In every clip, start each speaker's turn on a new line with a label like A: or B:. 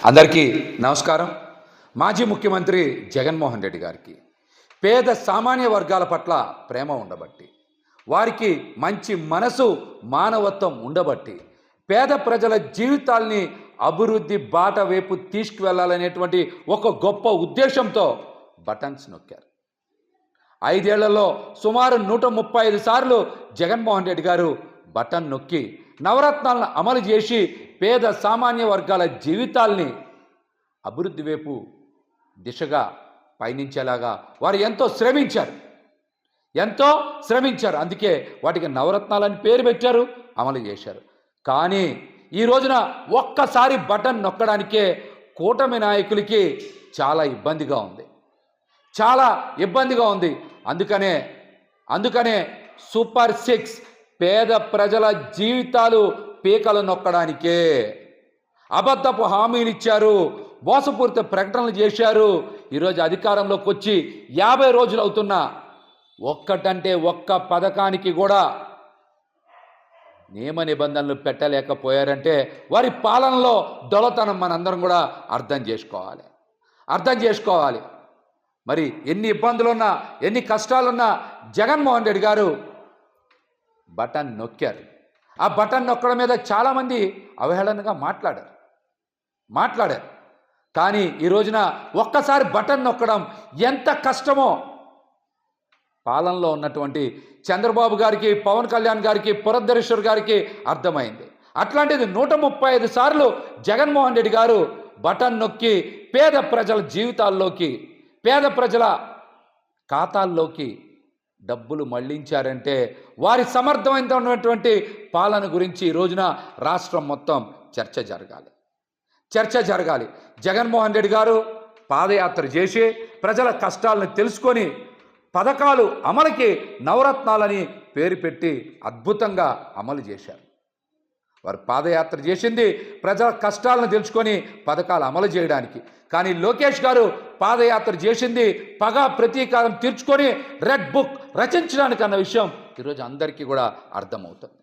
A: అందరికీ నమస్కారం. మాజీ ముఖ్యమంత్రి జగన్మోహన్ రెడ్డి గారికి పేద సామాన్య వర్గాల పట్ల ప్రేమ ఉండబట్టి, వారికి మంచి మనసు మానవత్వం ఉండబట్టి, పేద ప్రజల జీవితాల్ని అభివృద్ధి బాట వైపు తీసుకువెళ్ళాలనేటువంటి ఒక గొప్ప ఉద్దేశంతో బటన్స్ నొక్కారు. 5 ఏళ్లలో సుమారు 135 సార్లు జగన్మోహన్ రెడ్డి గారు బటన్ నొక్కి నవరత్నాలను అమలు చేసి పేద సామాన్య వర్గాల జీవితాల్ని అభివృద్ధి వైపు దిశగా పయనించేలాగా వారు ఎంతో శ్రమించారు. అందుకే వాటికి నవరత్నాలని పేరు పెట్టారు, అమలు చేశారు. కానీ ఈ రోజున ఒక్కసారి బటన్ నొక్కడానికే కూటమి నాయకులకి చాలా ఇబ్బందిగా ఉంది. అందుకనే సూపర్ 6 పేద ప్రజల జీవితాలు పీకలు నొక్కడానికే అబద్ధపు హామీలు ఇచ్చారు, మోసపూరిత ప్రకటనలు చేశారు. ఈరోజు అధికారంలోకి వచ్చి 50 రోజులు అవుతున్నా ఒక్కటంటే ఒక్క పథకానికి కూడా నియమ నిబంధనలు పెట్టలేకపోయారంటే వారి పాలనలో దొలతనం మనందరం కూడా అర్థం చేసుకోవాలి. మరి ఎన్ని ఇబ్బందులున్నా, ఎన్ని కష్టాలున్నా జగన్మోహన్ రెడ్డి గారు బటన్ నొక్కారు. ఆ బటన్ నొక్కడం మీద చాలామంది అవహేళనగా మాట్లాడారు. కానీ ఈ రోజున ఒక్కసారి బటన్ నొక్కడం ఎంత కష్టమో పాలనలో ఉన్నటువంటి చంద్రబాబు గారికి, పవన్ కళ్యాణ్ గారికి, పురంధరేశ్వర్ గారికి అర్థమైంది. అట్లాంటిది 135 సార్లు జగన్మోహన్ రెడ్డి గారు బటన్ నొక్కి పేద ప్రజల జీవితాల్లోకి, పేద ప్రజల ఖాతాల్లోకి డబ్బులు మళ్లించారంటే వారి సమర్థవంతమైనటువంటి పాలన గురించి ఈ రోజున రాష్ట్రం మొత్తం చర్చ జరగాలి. జగన్మోహన్ రెడ్డి గారు పాదయాత్ర చేసి ప్రజల కష్టాలను తెలుసుకొని పథకాలు అమలుకి నవరత్నాలని పేరు పెట్టి అద్భుతంగా అమలు చేశారు. వారు పాదయాత్ర చేసింది ప్రజల కష్టాలను తెలుసుకొని పథకాలు అమలు చేయడానికి. కానీ లోకేష్ గారు పాదయాత్ర చేసింది పగ ప్రతీకారం తీర్చుకొని రెడ్ బుక్ రచించడానికి అన్న విషయం ఈరోజు అందరికీ కూడా అర్థమవుతుంది.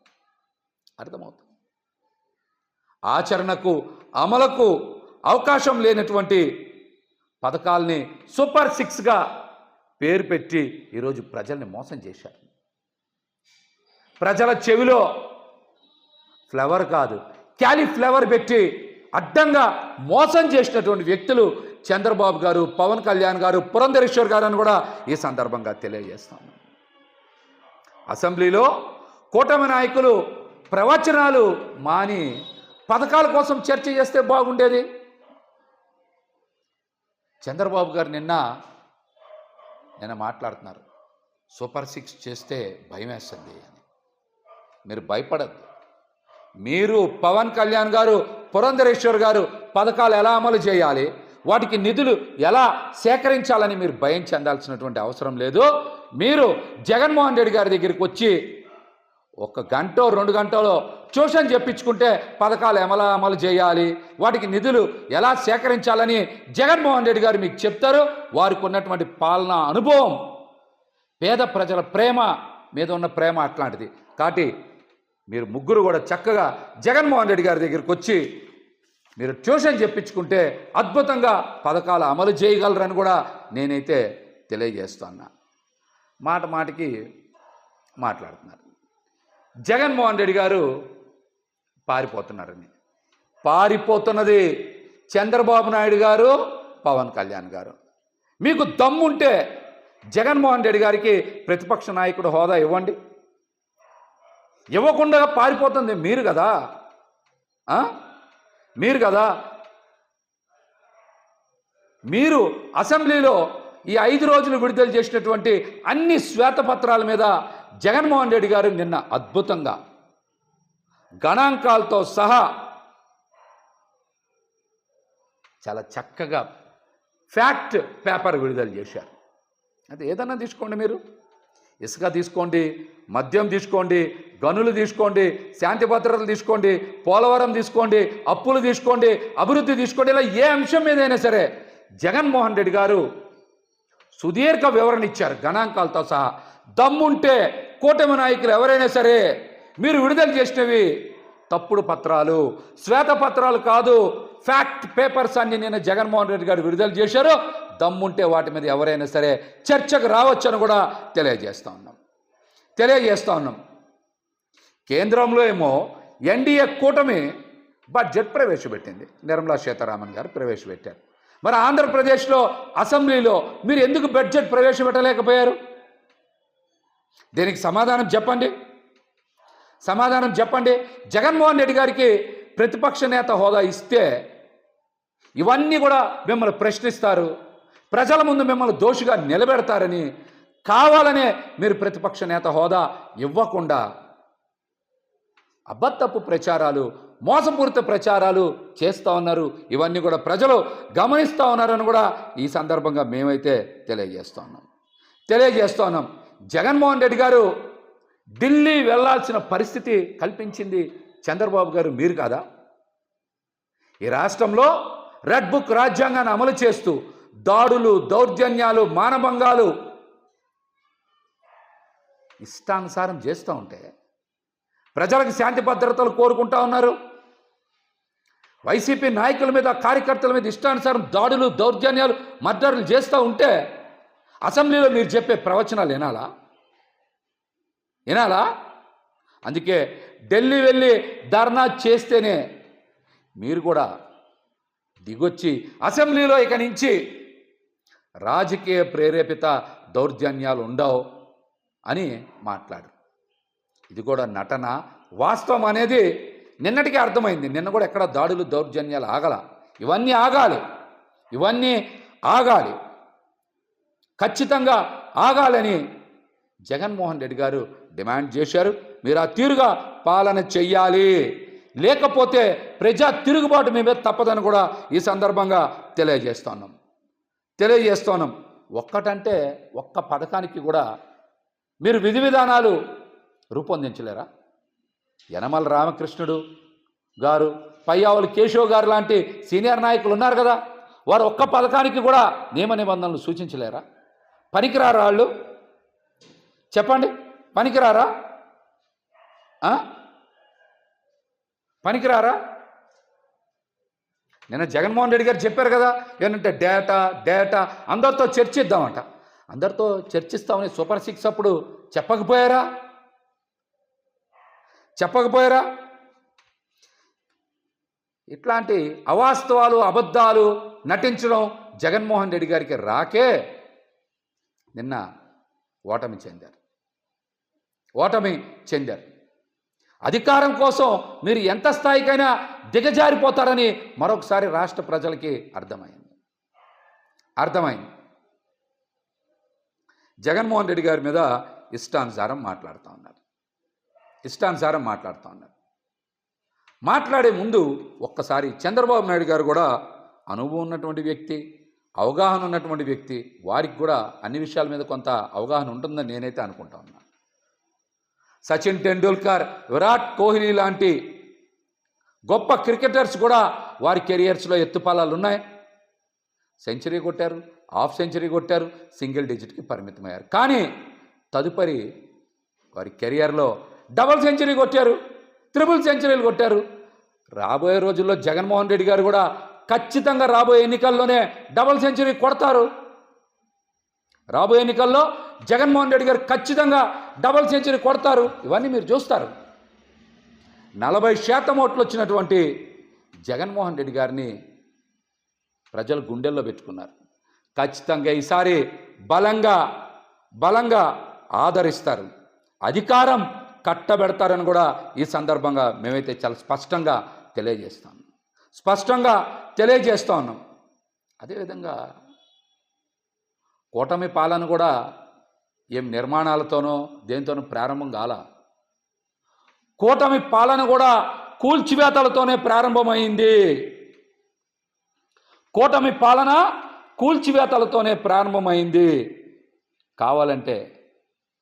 A: ఆచరణకు అమలుకు అవకాశం లేనటువంటి పథకాల్ని సూపర్ 6గా పేరు పెట్టి ఈరోజు ప్రజల్ని మోసం చేశారు. ప్రజల చెవిలో ఫ్లవర్ కాదు క్యాలీఫ్లవర్ పెట్టి అడ్డంగా మోసం చేసినటువంటి వ్యక్తులు చంద్రబాబు గారు, పవన్ కళ్యాణ్ గారు, పురంధరేశ్వర్ గారు అని కూడా ఈ సందర్భంగా తెలియజేస్తాను. అసెంబ్లీలో కూటమి నాయకులు ప్రవచనాలు మాని పథకాల కోసం చర్చ చేస్తే బాగుండేది. చంద్రబాబు గారు నిన్న మాట్లాడుతున్నారు, సూపర్ 6 చేస్తే భయం వేస్తుంది అని. మీరు భయపడద్దు. మీరు పవన్ కళ్యాణ్ గారు, పురంధరేశ్వర్ గారు పథకాలు ఎలా అమలు చేయాలి, వాటికి నిధులు ఎలా సేకరించాలని మీరు భయం చెందాల్సినటువంటి అవసరం లేదు. మీరు జగన్మోహన్ రెడ్డి గారి దగ్గరికి వచ్చి 1 గంట 2 గంటలో ట్యూషన్ చెప్పించుకుంటే పథకాలు ఎలా అమలు చేయాలి, వాటికి నిధులు ఎలా సేకరించాలని జగన్మోహన్ రెడ్డి గారు మీకు చెప్తారు. వారికి ఉన్నటువంటి పాలనా అనుభవం, పేద ప్రజల ప్రేమ మీద ఉన్న ప్రేమ అట్లాంటిది. కాబట్టి మీరు ముగ్గురు కూడా చక్కగా జగన్మోహన్ రెడ్డి గారి దగ్గరికి వచ్చి మీరు ట్యూషన్ చెప్పించుకుంటే అద్భుతంగా పథకాలు అమలు చేయగలరని కూడా నేనైతే తెలియజేస్తున్నా. మాటికి మాట్లాడుతున్నారు. జగన్మోహన్ రెడ్డి గారు పారిపోతున్నది చంద్రబాబు నాయుడు గారు, పవన్ కళ్యాణ్ గారు. మీకు దమ్ముంటే జగన్మోహన్ రెడ్డి గారికి ప్రతిపక్ష నాయకుడు హోదా ఇవ్వండి. ఇవ్వకుండా పారిపోతుంది మీరు కదా. మీరు అసెంబ్లీలో ఈ 5 రోజులు విడుదల చేసినటువంటి అన్ని శ్వేతపత్రాల మీద జగన్మోహన్ రెడ్డి గారు నిన్న అద్భుతంగా గణాంకాలతో సహా చాలా చక్కగా ఫ్యాక్ట్ పేపర్ విడుదల చేశారు. అది ఏదన్నా తీసుకోండి, మీరు ఇసుక తీసుకోండి, మద్యం తీసుకోండి, గనులు తీసుకోండి, శాంతి భద్రతలు తీసుకోండి, పోలవరం తీసుకోండి, అప్పులు తీసుకోండి, అభివృద్ధి తీసుకోండి, ఇలా ఏ అంశం మీదైనా సరే జగన్మోహన్ రెడ్డి గారు సుదీర్ఘ వివరణ ఇచ్చారు గణాంకాలతో సహా. దమ్ముంటే కూటమి నాయకులు ఎవరైనా సరే మీరు విడుదల చేసినవి తప్పుడు పత్రాలు, శ్వేతపత్రాలు కాదు, ఫ్యాక్ట్ పేపర్స్ అన్ని నిన్న జగన్మోహన్ రెడ్డి గారు విడుదల చేశారు. దమ్ముంటే వాటి మీద ఎవరైనా సరే చర్చకు రావచ్చని కూడా తెలియజేస్తూ ఉన్నాం. కేంద్రంలో ఏమో ఎన్డీఏ కూటమి బడ్జెట్ ప్రవేశపెట్టింది, నిర్మలా సీతారామన్ గారు ప్రవేశపెట్టారు. మరి ఆంధ్రప్రదేశ్లో అసెంబ్లీలో మీరు ఎందుకు బడ్జెట్ ప్రవేశపెట్టలేకపోయారు? దీనికి సమాధానం చెప్పండి. జగన్మోహన్ రెడ్డి గారికి ప్రతిపక్ష నేత హోదా ఇస్తే ఇవన్నీ కూడా మిమ్మల్ని ప్రశ్నిస్తారు, ప్రజల ముందు మిమ్మల్ని దోషిగా నిలబెడతారని కావాలనే మీరు ప్రతిపక్ష నేత హోదా ఇవ్వకుండా అబద్ధపు ప్రచారాలు, మోసపూరిత ప్రచారాలు చేస్తూ ఉన్నారు. ఇవన్నీ కూడా ప్రజలు గమనిస్తూ ఉన్నారని కూడా ఈ సందర్భంగా మేమైతే తెలియజేస్తూ ఉన్నాం. జగన్మోహన్ రెడ్డి గారు ఢిల్లీ వెళ్లాల్సిన పరిస్థితి కల్పించింది చంద్రబాబు గారు, మీరు కాదా? ఈ రాష్ట్రంలో రెడ్ బుక్ రాజ్యాంగాన్ని అమలు చేస్తూ దాడులు, దౌర్జన్యాలు, మానభంగాలు ఇష్టానుసారం చేస్తూ ఉంటే ప్రజలకు శాంతి భద్రతలు కోరుకుంటా ఉన్నారు. వైసీపీ నాయకుల మీద, కార్యకర్తల మీద ఇష్టానుసారం దాడులు, దౌర్జన్యాలు, మర్డర్లు చేస్తూ ఉంటే అసెంబ్లీలో మీరు చెప్పే ప్రవచనాలు వినాలా? అందుకే ఢిల్లీ వెళ్ళి ధర్నా చేస్తేనే మీరు కూడా దిగొచ్చి అసెంబ్లీలో ఇక నుంచి రాజకీయ ప్రేరేపిత దౌర్జన్యాలు ఉండవు అని మాట్లాడు. ఇది కూడా నటన, వాస్తవం అనేది నిన్నటికే అర్థమైంది. నిన్న కూడా ఎక్కడ దాడులు, దౌర్జన్యాలు ఇవన్నీ ఆగాలి, ఖచ్చితంగా ఆగాలని జగన్మోహన్ రెడ్డి గారు డిమాండ్ చేశారు. మీరు ఆ తీరుగా పాలన చెయ్యాలి, లేకపోతే ప్రజా తిరుగుబాటు మీ మీద తప్పదని కూడా ఈ సందర్భంగా తెలియజేస్తున్నాం. ఒక్కటంటే ఒక్క పథకానికి కూడా మీరు విధి విధానాలు రూపొందించలేరా? యనమల రామకృష్ణుడు గారు, పయ్యావులు కేశవ్ గారు లాంటి సీనియర్ నాయకులు ఉన్నారు కదా, వారు ఒక్క పథకానికి కూడా నియమ నిబంధనలు సూచించలేరా? పనికిరారా వాళ్ళు? చెప్పండి, పనికిరారా? నిన్న జగన్మోహన్ రెడ్డి గారు చెప్పారు కదా, ఏంటంటే డేటా అందరితో చర్చిద్దామంట. అందరితో చర్చిస్తామని సూపర్ 6 అప్పుడు చెప్పకపోయారా? ఇట్లాంటి అవాస్తవాలు, అబద్ధాలు నటించడం జగన్మోహన్ రెడ్డి గారికి రాకే నిన్న ఓటమి చెందారు. అధికారం కోసం మీరు ఎంత స్థాయికైనా దిగజారిపోతారని మరొకసారి రాష్ట్ర ప్రజలకి అర్థమైంది. జగన్మోహన్ రెడ్డి గారి మీద ఇష్టానుసారం మాట్లాడుతూ ఉన్నారు. మాట్లాడే ముందు ఒక్కసారి చంద్రబాబు నాయుడు గారు కూడా అనుభవం ఉన్నటువంటి వ్యక్తి, అవగాహన ఉన్నటువంటి వ్యక్తి, వారికి కూడా అన్ని విషయాల మీద కొంత అవగాహన ఉంటుందని నేనైతే అనుకుంటా ఉన్నాను. సచిన్ టెండూల్కర్, విరాట్ కోహ్లీ లాంటి గొప్ప క్రికెటర్స్ కూడా వారి కెరియర్స్లో ఎత్తుపాలాలు ఉన్నాయి. సెంచరీ కొట్టారు, హాఫ్ సెంచరీ కొట్టారు, సింగిల్ డిజిట్కి పరిమితమయ్యారు. కానీ తదుపరి వారి కెరియర్లో డబుల్ సెంచరీ కొట్టారు, ట్రిపుల్ సెంచరీలు కొట్టారు. రాబోయే రోజుల్లో జగన్మోహన్ రెడ్డి గారు కూడా ఖచ్చితంగా రాబోయే ఎన్నికల్లోనే డబుల్ సెంచరీ కొడతారు. రాబోయే ఎన్నికల్లో జగన్మోహన్ రెడ్డి గారు ఖచ్చితంగా డబుల్ సెంచరీ కొడతారు. ఇవన్నీ మీరు చూస్తారు. 40% ఓట్లు వచ్చినటువంటి జగన్మోహన్ రెడ్డి గారిని ప్రజలు గుండెల్లో పెట్టుకున్నారు. ఖచ్చితంగా ఈసారి బలంగా ఆదరిస్తారు, అధికారం కట్టబెడతారని కూడా ఈ సందర్భంగా మేమైతే చాలా స్పష్టంగా తెలియజేస్తూ ఉన్నాం. అదేవిధంగా కూటమి పాలన కూడా ఏం నిర్మాణాలతోనో దేనితోనో ప్రారంభం కాల. కూటమి పాలన కూడా కూల్చివేతలతోనే ప్రారంభమైంది.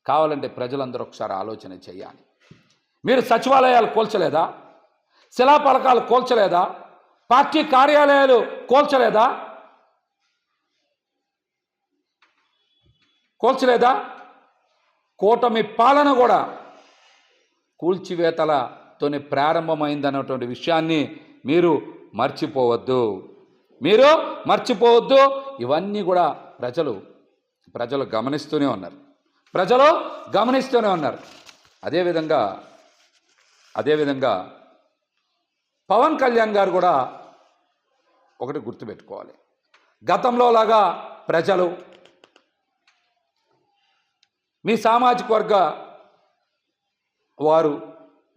A: కావాలంటే ప్రజలందరూ ఒకసారి ఆలోచన చేయాలి. మీరు సచివాలయాలు కూల్చలేదా? శిలాఫలకాలు కూల్చలేదా? పార్టీ కార్యాలయాలు కూల్చలేదా? కూటమి పాలన కూడా కూల్చివేతలతోనే ప్రారంభమైందన్నటువంటి విషయాన్ని మీరు మర్చిపోవద్దు, మీరు మర్చిపోవద్దు. ఇవన్నీ కూడా ప్రజలు గమనిస్తూనే ఉన్నారు, ప్రజలు గమనిస్తూనే ఉన్నారు. అదేవిధంగా పవన్ కళ్యాణ్ గారు కూడా ఒకటి గుర్తుపెట్టుకోవాలి. గతంలో లాగా ప్రజలు మీ సామాజిక వర్గ వారు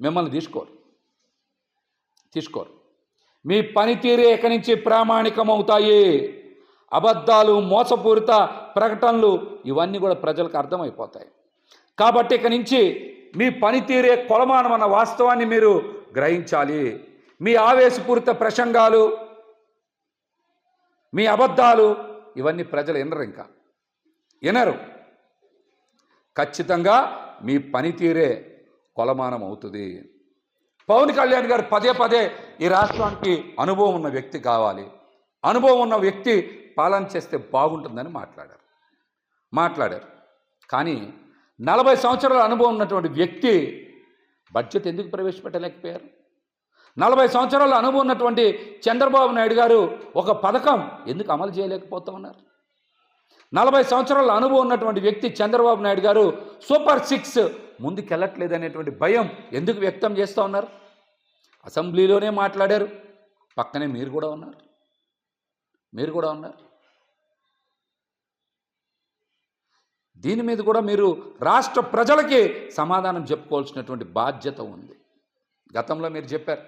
A: మిమ్మల్ని తీసుకోరు. మీ పనితీరే ఇక నుంచి ప్రామాణికమవుతాయి. అబద్ధాలు, మోసపూరిత ప్రకటనలు ఇవన్నీ కూడా ప్రజలకు అర్థమైపోతాయి. కాబట్టి ఇక నుంచి మీ పనితీరే కొలమానమన్న వాస్తవాన్ని మీరు గ్రహించాలి. మీ ఆవేశపూరిత ప్రసంగాలు, మీ అబద్ధాలు ఇవన్నీ ప్రజలు వినరు. ఖచ్చితంగా మీ పనితీరే కొలమానం అవుతుంది. పవన్ కళ్యాణ్ గారు పదే ఈ రాష్ట్రానికి అనుభవం ఉన్న వ్యక్తి కావాలి, అనుభవం ఉన్న వ్యక్తి పాలన చేస్తే బాగుంటుందని మాట్లాడారు. కానీ 40 సంవత్సరాల అనుభవం ఉన్నటువంటి వ్యక్తి బడ్జెట్ ఎందుకు ప్రవేశపెట్టలేకపోయారు? 40 సంవత్సరాల అనుభవం ఉన్నటువంటి చంద్రబాబు నాయుడు గారు ఒక పథకం ఎందుకు అమలు చేయలేకపోతూ ఉన్నారు? 40 సంవత్సరాల అనుభవం ఉన్నటువంటి వ్యక్తి చంద్రబాబు నాయుడు గారు సూపర్ 6 ముందుకెళ్ళట్లేదు అనేటువంటి భయం ఎందుకు వ్యక్తం చేస్తూ ఉన్నారు? అసెంబ్లీలోనే మాట్లాడారు, పక్కనే మీరు కూడా ఉన్నారు. దీని మీద కూడా మీరు రాష్ట్ర ప్రజలకి సమాధానం చెప్పుకోవాల్సినటువంటి బాధ్యత ఉంది. గతంలో మీరు చెప్పారు,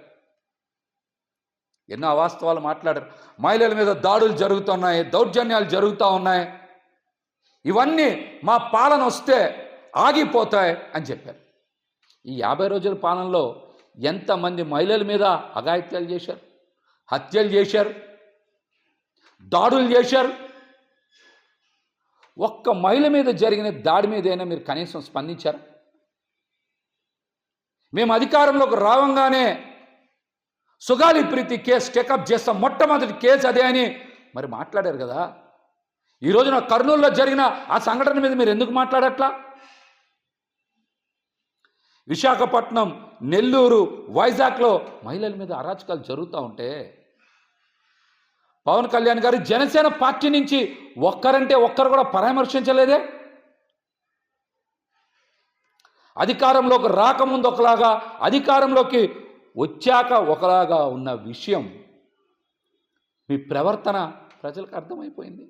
A: ఎన్నో అవాస్తవాలు మాట్లాడారు. మహిళల మీద దాడులు జరుగుతున్నాయి, దౌర్జన్యాలు జరుగుతూ ఉన్నాయి, ఇవన్నీ మా పాలన వస్తే ఆగిపోతాయి అని చెప్పారు. ఈ 50 రోజుల పాలనలో ఎంతమంది మహిళల మీద అఘాయిత్యాలు చేశారు, హత్యలు చేశారు, దాడులు చేశారు. ఒక్క మహిళ మీద జరిగిన దాడి మీదైనా మీరు కనీసం స్పందించారా? మేము అధికారంలోకి రావంగానే సుగాలి ప్రీతి కేసు టేకప్ చేస్తాం, మొట్టమొదటి కేసు అదే అని మరి మాట్లాడారు కదా. ఈ రోజున కర్నూలులో జరిగిన ఆ సంఘటన మీద మీరు ఎందుకు మాట్లాడట్లా? విశాఖపట్నం, నెల్లూరు, వైజాగ్లో మహిళల మీద అరాచకాలు జరుగుతూ ఉంటే పవన్ కళ్యాణ్ గారు జనసేన పార్టీ నుంచి ఒక్కరు కూడా పరామర్శించలేదే. అధికారంలోకి రాకముందు ఒకలాగా, అధికారంలోకి వచ్చాక ఒకలాగా ఉన్న విషయం మీ ప్రవర్తన ప్రజలకు అర్థమైపోయింది.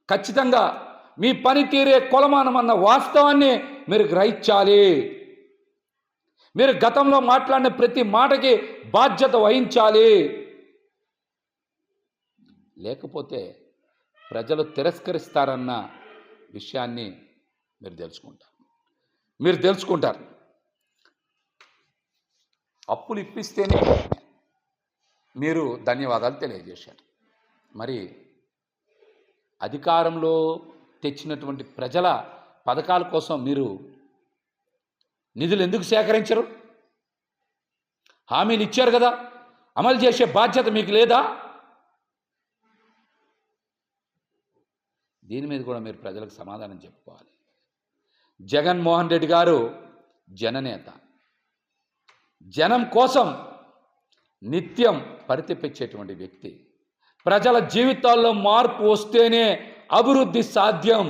A: ఖచ్చితంగా మీ పనితీరే కొలమానమన్న వాస్తవాన్ని మీరు గ్రహించాలి. మీరు గతంలో మాట్లాడిన ప్రతి మాటకి బాధ్యత వహించాలి. లేకపోతే ప్రజలు తిరస్కరిస్తారన్న విషయాన్ని మీరు తెలుసుకుంటారు. అప్పులు ఇప్పిస్తేనే మీరు ధన్యవాదాలు తెలియజేశారు. మరి అధికారంలో తెచ్చినటువంటి ప్రజల పథకాల కోసం మీరు నిధులు ఎందుకు సేకరించరు? హామీలు ఇచ్చారు కదా, అమలు చేసే బాధ్యత మీకు లేదా? దీని మీద కూడా మీరు ప్రజలకు సమాధానం చెప్పుకోవాలి. జగన్మోహన్ రెడ్డి గారు జననేత, జనం కోసం నిత్యం పరితపించేటువంటి వ్యక్తి. ప్రజల జీవితాల్లో మార్పు వస్తేనే అభివృద్ధి సాధ్యం.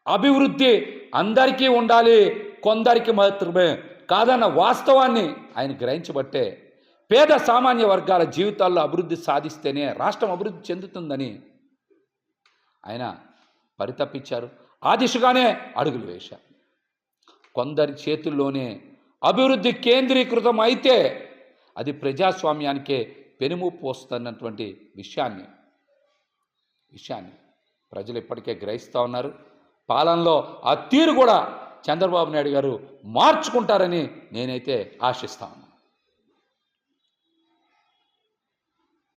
A: అభివృద్ధి అందరికీ ఉండాలి, కొందరికి మాత్రమే కాదన్న వాస్తవాన్ని ఆయన గ్రహించబట్టే పేద సామాన్య వర్గాల జీవితాల్లో అభివృద్ధి సాధిస్తేనే రాష్ట్రం అభివృద్ధి చెందుతుందని ఆయన పరితపించారు. ఆ దిశగానే అడుగులు వేశారు. కొందరి చేతుల్లోనే అభివృద్ధి కేంద్రీకృతం అయితే అది ప్రజాస్వామ్యానికే పెనుముప్పు వస్తున్నటువంటి విషయాన్ని ప్రజలు ఇప్పటికే గ్రహిస్తూ ఉన్నారు. పాలనలో ఆ తీరు కూడా చంద్రబాబు నాయుడు గారు మార్చుకుంటారని నేనైతే ఆశిస్తాను.